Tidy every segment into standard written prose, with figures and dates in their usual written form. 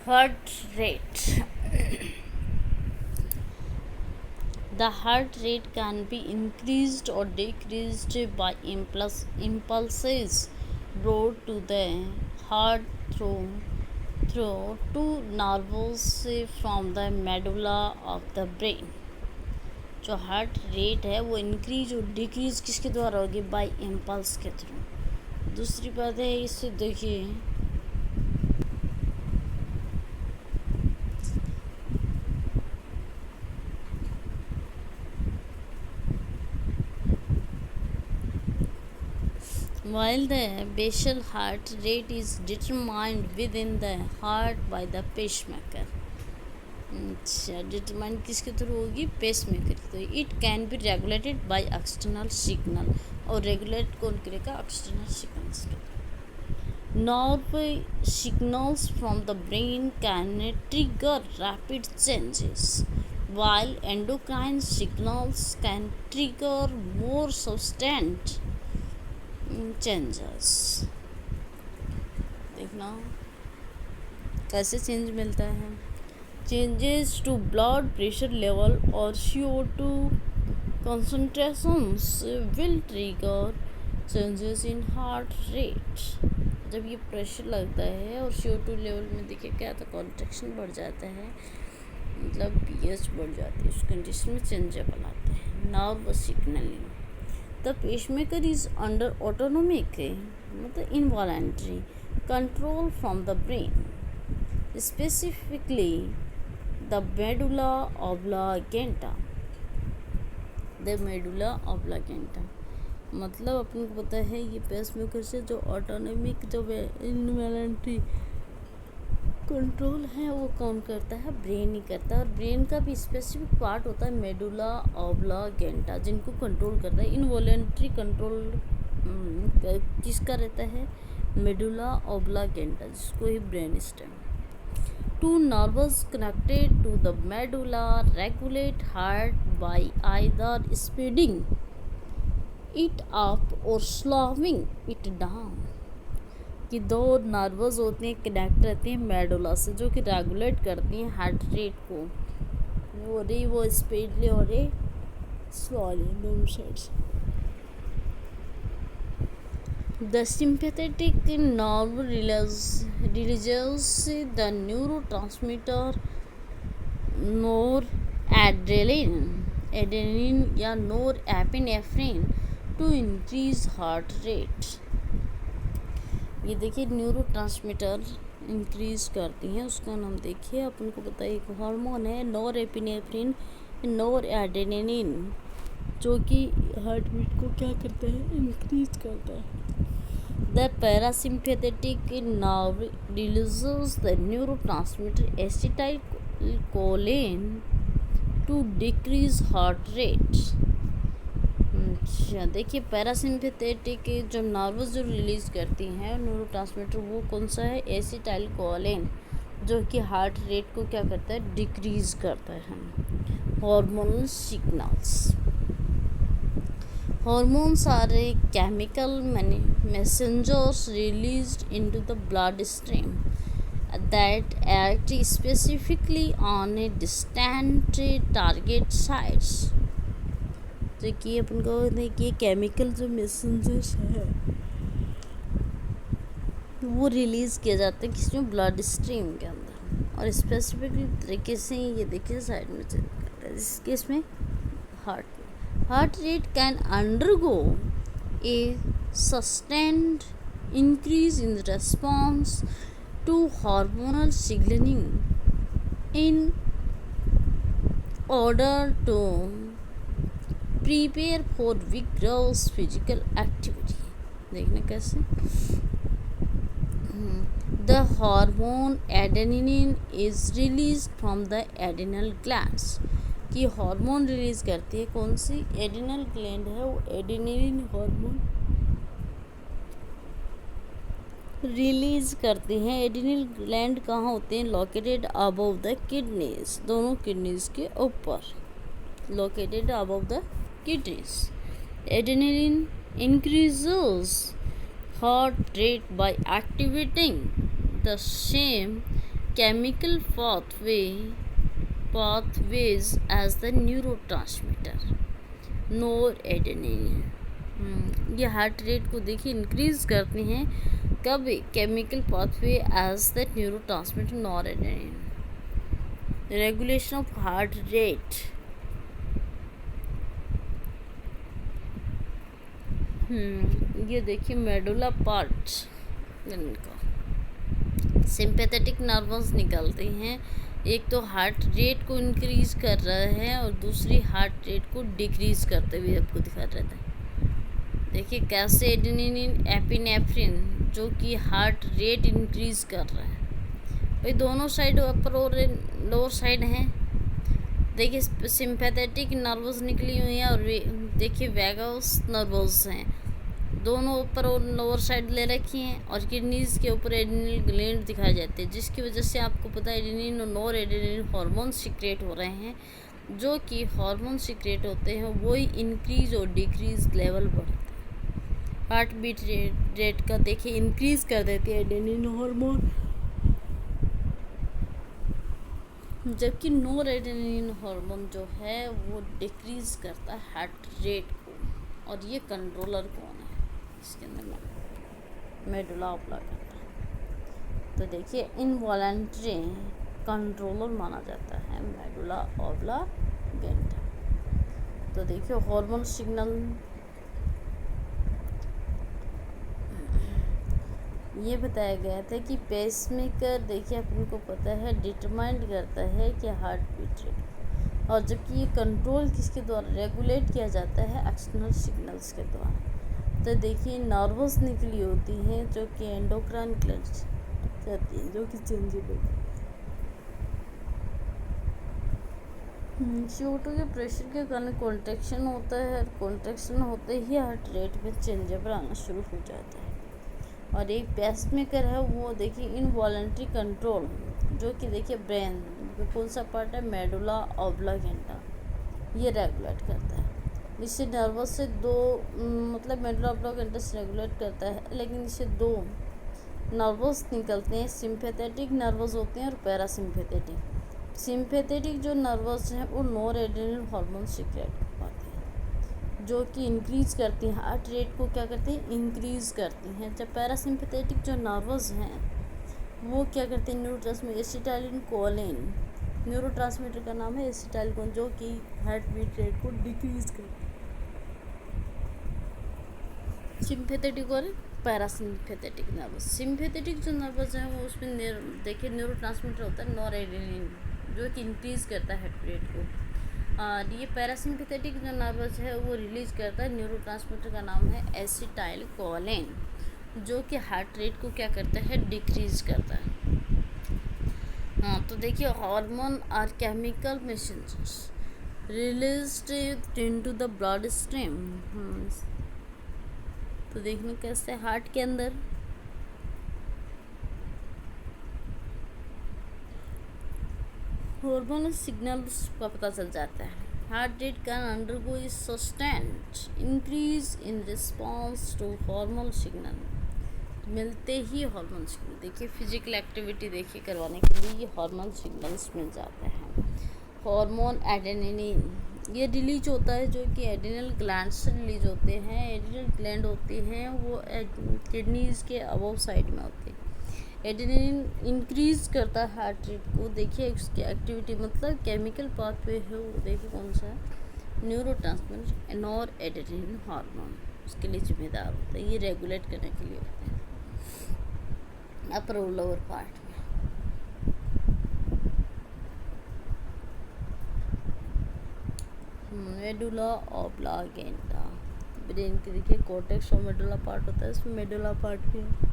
Heart rate. The heart rate can be increased or decreased by impulses brought to the heart through two nerves from the medulla of the brain. जो heart rate है वो increase और decrease किसके द्वारा होगी? Bye impulse के through. दूसरी बात है, इससे देखिए while the basal heart rate is determined within the heart by the pacemaker. अच्छा, डिटरमाइन किसके थ्रू होगी? पेसमेकर। तो it can be regulated by external signal, और रेगुलेट कौन करेगा? एक्सटर्नल सिग्नल्स के through. Nerve signals from the brain can trigger rapid changes, while endocrine signals can trigger more sustained changes। देखना कैसे change मिलता है। Changes to blood pressure level और CO2 concentrations will trigger changes in heart rate। जब ये pressure लगता है और CO2 लेवल में देखिए क्या था? कॉन्ट्रैक्शन बढ़ जाता है, मतलब pH बढ़ जाती है, उस कंडीशन में चेंजेबल आते हैं। Nerve signalling. The pacemaker is under autonomic, मतलब involuntary control from the brain, specifically the medulla oblongata. The medulla oblongata मतलब अपन को पता है ये पेसमेकर से जो ऑटोनोमिक जो इनवॉलेंट्री कंट्रोल है वो कौन करता है? ब्रेन ही करता है। और ब्रेन का भी स्पेसिफिक पार्ट होता है मेडुला ऑब्लागेंटा, जिनको कंट्रोल करता है। इनवॉलेंट्री कंट्रोल किसका रहता है? मेडुला ऑब्लागेंटा, जिसको ही brain stem. Two nerves connected to the medulla regulate heart by either speeding it up or slowing it down। कि दो नर्वस होते हैं, कनेक्ट रहते हैं मेडुला से, जो कि रेगुलेट करती हैं हार्ट रेट को। वो स्पीडली और स्लोली, दोनों साइड से। The sympathetic nerve releases the neurotransmitter adrenaline या norepinephrine to increase heart rate। ये देखिए न्यूरोट्रांसमीटर इंक्रीज करती हैं, उसका नाम देखिए, अपन को पता है एक हार्मोन है नॉरएपिनेफ्रिन, नॉरएड्रेनालिन, जो कि हार्ट बीट को क्या करता है? इंक्रीज करता है। The parasympathetic nerve releases the neurotransmitter acetylcholine to decrease heart rate। अच्छा, देखिए पैरासिम्पैथेटिक जो नर्वस जो रिलीज करती हैं न्यूरोट्रांसमीटर, वो कौन सा है? एसिटाइलकोलिन, जो कि हार्ट रेट को क्या करता है? डिक्रीज करता है। Hormonal signals. Hormones are chemical messengers released into the bloodstream that act specifically on a distant target sites। तो कि अपन को देखिए केमिकल जो मैसेंजर्स है वो रिलीज़ किए जाते हैं किस में? ब्लड स्ट्रीम के अंदर, और स्पेसिफिकली तरीके से ये देखिए साइड में चेक करता है, जिस केस में heart rate can undergo a sustained increase in response to hormonal signaling in order to prepare for vigorous physical activity। देखना कैसे? The hormone adenine is released from the adrenal glands। कि hormone release करती है कौन सी? Adrenal gland है, वो adrenaline hormone release करते हैं। एड्रिनल ग्लैंड कहाँ होते हैं? लोकेटेड अबव द किडनीज, दोनों किडनीज के ऊपर, located above the kidneys. Adrenaline increases heart rate by activating the same chemical pathways as the neurotransmitter noradrenaline. ये हार्ट रेट को देखिए इंक्रीज करती हैं कब, chemical pathway as the neurotransmitter noradrenaline. Regulation of heart rate, ये देखिए medulla part इनका sympathetic nerves निकलते हैं। एक तो हार्ट रेट को इंक्रीज कर रहा है और दूसरी हार्ट रेट को डिक्रीज करते हुए आपको दिखा रहता है। देखिए कैसे एड्रेनालिन एपिनेफ्रिन जो कि हार्ट रेट इंक्रीज कर रहा है। भाई दोनों साइड अपर और लोअर साइड हैं। देखिए सिंपैथेटिक नर्व्स निकली हुई हैं और देखिए वैगस नर्व्स हैं, दोनों ऊपर और लोअर साइड ले रखी हैं और किडनीज के ऊपर एड्रेनल ग्लैंड दिखाए जाते हैं, जिसकी वजह से आपको पता है एड्रेनलिन और नॉर एड्रेनलिन हार्मोन सीक्रेट हो रहे हैं। जो कि हार्मोन सीक्रेट होते हैं वही इंक्रीज और डिक्रीज लेवल बढ़ते हैं। हार्ट बीट रेट का देखिए इंक्रीज कर देती है एड्रेनलिन हार्मोन, जबकि नॉर एड्रेनलिन हार्मोन जो है वो डिक्रीज करता है हार्ट रेट को। और ये कंट्रोलर कौन है इसके अंदर, मेडुला ऑब्लांगेटा। तो देखिए इनवॉलंटरी कंट्रोलर माना जाता है मेडुला ऑब्लांगेटा। तो देखिए हार्मोन सिग्नल, ये बताया गया था कि पेसमेकर देखिए अपन को पता है डिटरमाइंड करता है कि हार्ट बीट रेट, और जबकि ये कंट्रोल किसके द्वारा रेगुलेट किया जाता है, एक्सटर्नल सिग्नल्स के द्वारा। तो देखिए नर्वस निकली होती हैं जो कि एंडोक्राइन ग्लैंड्स कहती हैं, जो कि चेंजेबल। CO2 के प्रेशर के कारण कॉन्ट्रैक्शन होता है, कॉन्ट्रैक्शन होते ही हार्ट रेट में चेंजेबल आना शुरू हो जाता है। और एक पेसमेकर है वो देखिए इनवॉलंटरी कंट्रोल, जो कि देखिए ब्रेन कौन सा पार्ट है, मेडुला ऑब्लांगेटा, ये रेगुलेट करता है। इससे नर्वस से दो मतलब मेडुला ऑब्लांगेटा से रेगुलेट करता है, लेकिन इससे दो नर्वस निकलते हैं, सिंपैथेटिक नर्वस होते हैं और पैरासिम्पैथेटिक। सिंपैथेटिक जो नर्वस हैं वो नॉर एड्रेनल हार्मोन सीक्रेट करते हैं, जो कि इंक्रीज करती हैं हार्ट रेट को, क्या करती हैं, इंक्रीज करती हैं। जब पैरासिम्पैथेटिक जो नर्वस हैं वो क्या करते हैं, न्यूरोट्रांसमीटर एसिटाइलकोलिन, न्यूरोट्रांसमीटर का नाम है एसिटाइलकोलिन, जो कि हार्ट बीट रेट को डिक्रीज करती है। सिंपैथेटिक और पैरासिम्पैथेटिक नर्वस। सिंपैथेटिक जो नर्वस है वो उसमें देखिए न्यूरोट्रांसमीटर होता है नॉरएड्रेनालिन, जो कि इंक्रीज करता है हार्ट रेट को। और ये पैरासिम्पैथेटिक जो नर्वस है वो रिलीज करता है न्यूरोट्रांसमीटर का नाम है एसिटाइलकोलिन, जो कि हार्ट रेट को क्या करता है, डिक्रीज करता है। हाँ, तो देखिए hormone are chemical messengers released into the blood stream. तो देखने कैसे हार्ट के अंदर हार्मोनल सिग्नल्स का पता चल जाता है। Heart rate can undergo is sustained increase in response to hormonal signal. मिलते ही हार्मोन सिग्नल, देखिए फिजिकल एक्टिविटी देखिए करवाने के लिए ये हार्मोन सिग्नल्स मिल जाते हैं। हार्मोन एड्रेनालिन ये रिलीज होता है, जो कि एड्रिनल ग्लैंड से रिलीज होते हैं। एड्रिनल ग्लैंड होते हैं वो किडनीज के अबव साइड में होते हैं। एड्रेनालिन इंक्रीज करता है हार्ट रेट को। देखिए उसकी एक्टिविटी मतलब केमिकल पाथवे है वो देखिए कौन सा है, न्यूरोट्रांसमीटर नॉरएड्रेनालिन हार्मोन उसके लिए जिम्मेदार होता है। ये रेगुलेट करने के लिए होता है अपर और लोअर पार्ट में। मेडुला ऑब्लांगेटा ब्रेन के देखिए कॉर्टेक्स और मेडुला पार्ट होता है, इसमें मेडुला पार्ट भी है।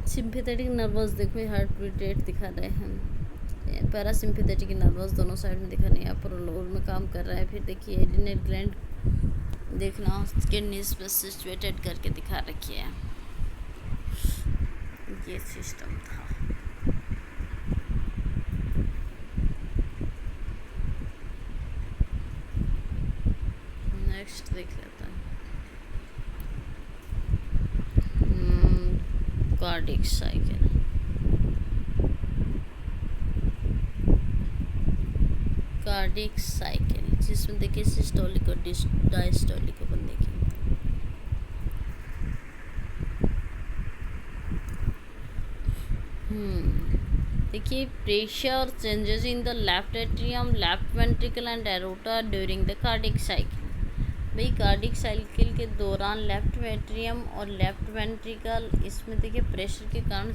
सिंपैथेटिक नर्वस देखो हार्ट बीट रेट दिखा रहे हैं, पैरासिम्पैथेटिक नर्वस दोनों साइड में दिखा रहे हैं, अपर और लोअर में काम कर रहा है। फिर देखिए एड्रिनल ग्लैंड देखना किडनीज पे सिचुएटेड करके दिखा रखी है। ये सिस्टम था। देख लेता है कार्डिक साइकिल। कार्डिक साइकिल जिसमें देखिए सिस्टोलिक और डायस्टोलिक अपन देखेंगे। देखिए pressure changes in the left atrium, left ventricle and aorta during the cardiac cycle. भाई कार्डिक साइकिल के दौरान लेफ्ट एट्रियम और लेफ्ट वेंट्रिकल इसमें देखिए प्रेशर के कारण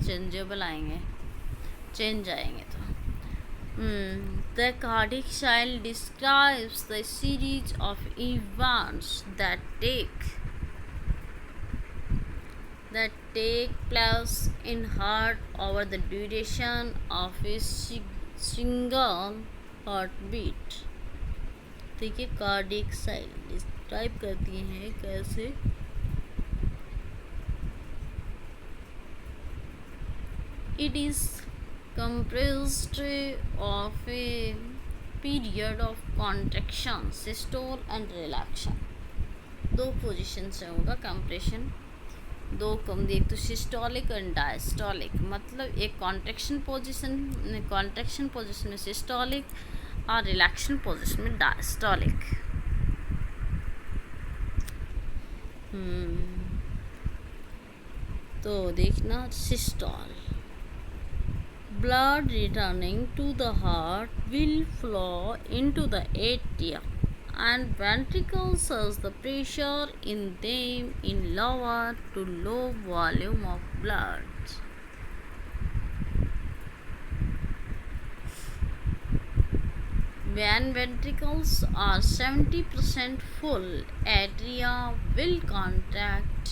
चेंज आएंगे। तो the cardiac cycle describes the series of events that take place in heart over the duration of a single heartbeat। देखिए कार्डियक साइकिल डिस्क्राइब करती हैं कैसे it is comprised of a period of contraction, systole and relaxation। दो position से होगा compression, दो कम एक तो सिस्टोलिक एंड डायस्टोलिक, मतलब एक कॉन्ट्रैक्शन पोजिशन में सिस्टोलिक और रिलैक्शन पोजिशन में डायस्टोलिक। तो देखना systole, blood returning to the heart will flow into the atrium and ventricles as the pressure in them in lower to low volume of blood। When ventricles are 70% full, atria will contract,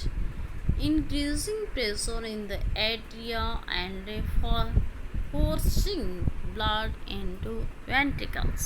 increasing pressure in the atria and forcing blood into ventricles।